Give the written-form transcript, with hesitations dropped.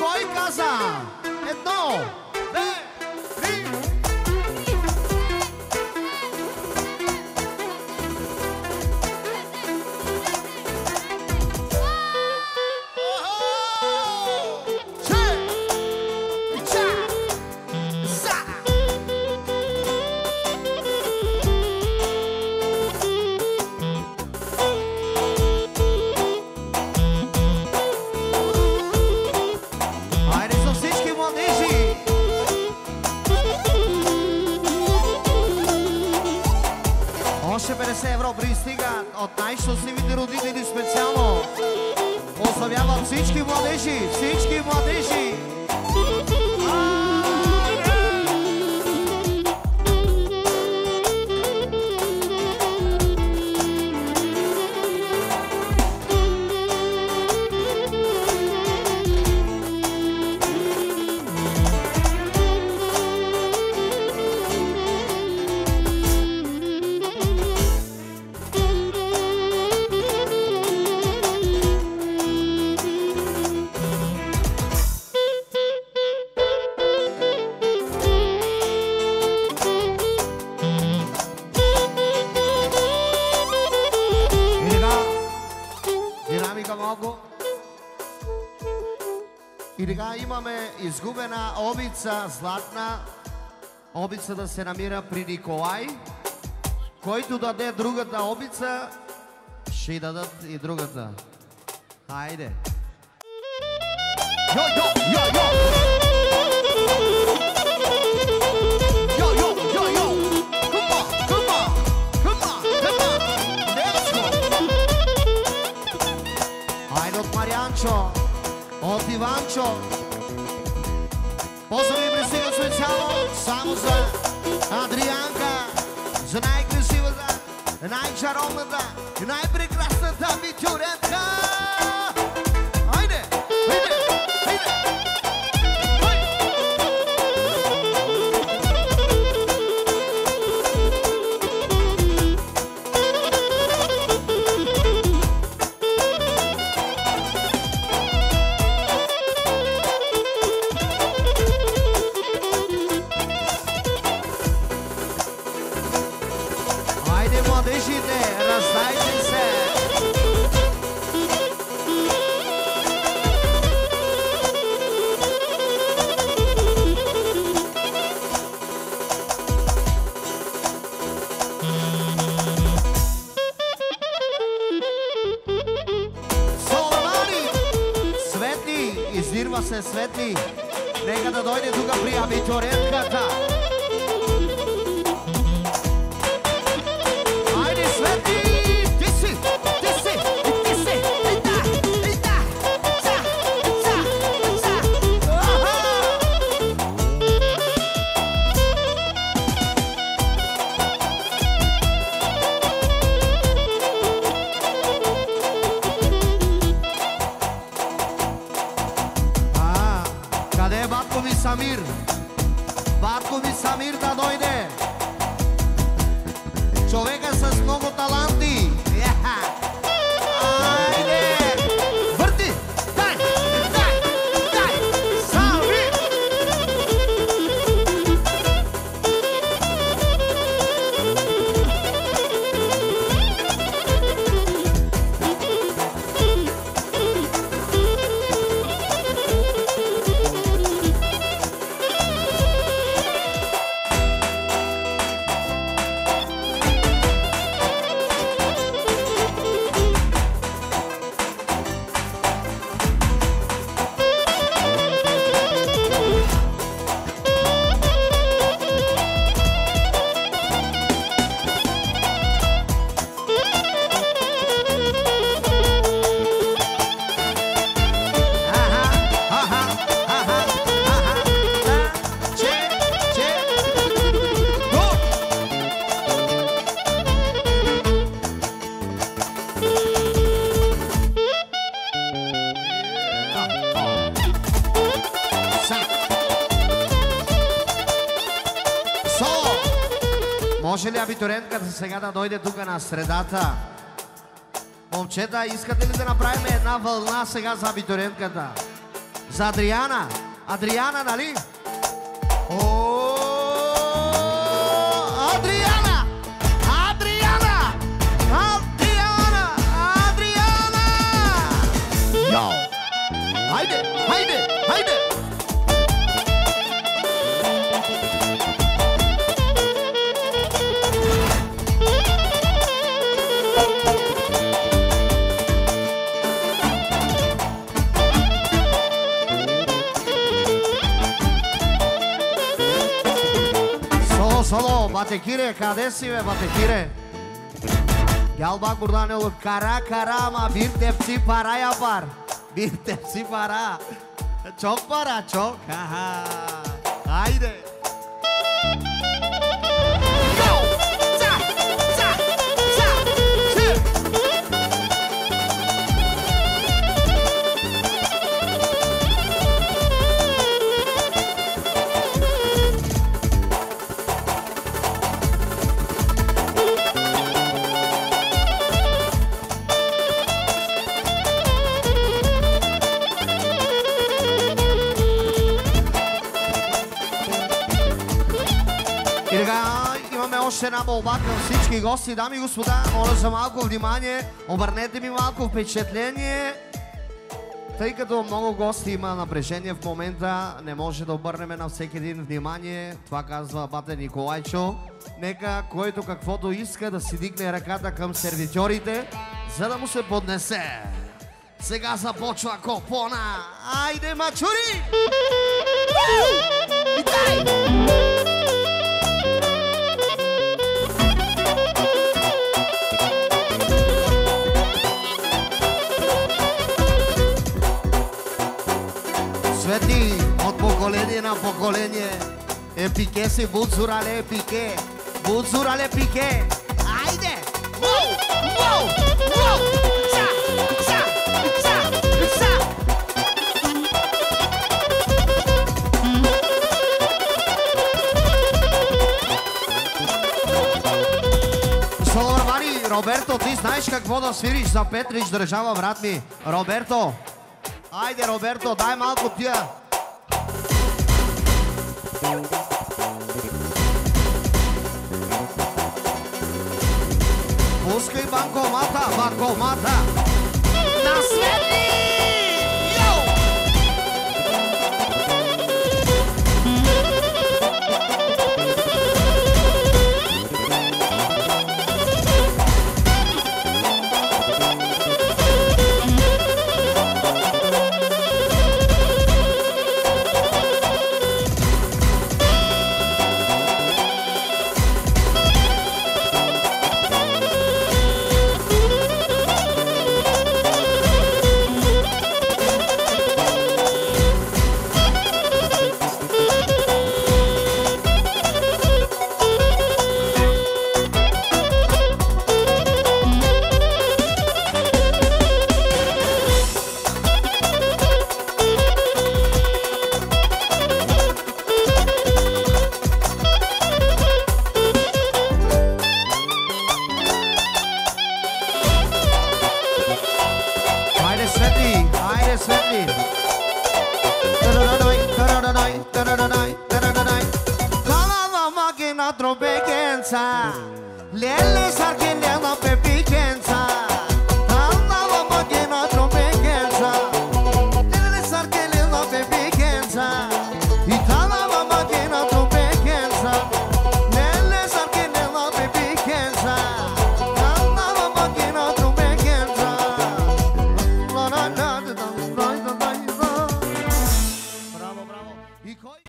Кой каза? Едно, две, три. Още 50 евро пристигат от най-щастливите родители специално. Ославяват всички младежи, всички младежи. И сега имаме изгубена обица, златна. Обицата се намира при Николай. Който даде другата обица, ще й дадат и другата. Хайде! Йо, йо, йо, йо! Йо, йо, йо, йо! Come on, come on! Come on, come on! Let's go! Хайде от Марианчо! От Иванчо. Поздрави пристига специално само за Адрианка, за най-красивата, най-чаровната и най-прекрасната Витюренка. Хайде! Хайде! Хайде! Раздайте се! Соломани! Светли! Издирва се Светли! Нека да дойде тук при абитурентката! Самир! Батко ми Самир да дойде! Човека с много таланти! Айде! Върти! Дай! Дай! Дай! Самир! Може ли абитурентката сега да дойде тук на средата? Момчета, искате ли да направим една вълна сега за абитурентката? За Адриана. Адриана, нали? Адриана! Адриана! Адриана! Адриана! Йо! Хайде! Хайде! Хайде! Соло, Батекире, къде си бе, Батекире? Гялба Горданело, кара, ама бир тепси пара я пар. Бир тепси пара. Чок пара, чок. Хайде! Още една молба към всички гости, дами и господа, моля за малко внимание, обърнете ми малко впечатление, тъй като много гости има напрежение в момента, не може да обърнем на всеки един внимание, това казва бате Николайчо, нека който каквото иска да си дигне ръката към сервитьорите, за да му се поднесе. Сега започва копона, айде мачури! Свети от поколение на поколение. Пике си, Буцурале, пике. Буцурале, пике. Айде! Воу! Воу! Воу! Са! Са! Са! Са! Соломани, Роберто, ти знаеш какво да свириш за Петрич държава, брат ми. Роберто! Айде, Роберто, дай малко тия. Пускай банкомата, банкомата. На Свети! Йоу! Lele sarghe lena pe piquenza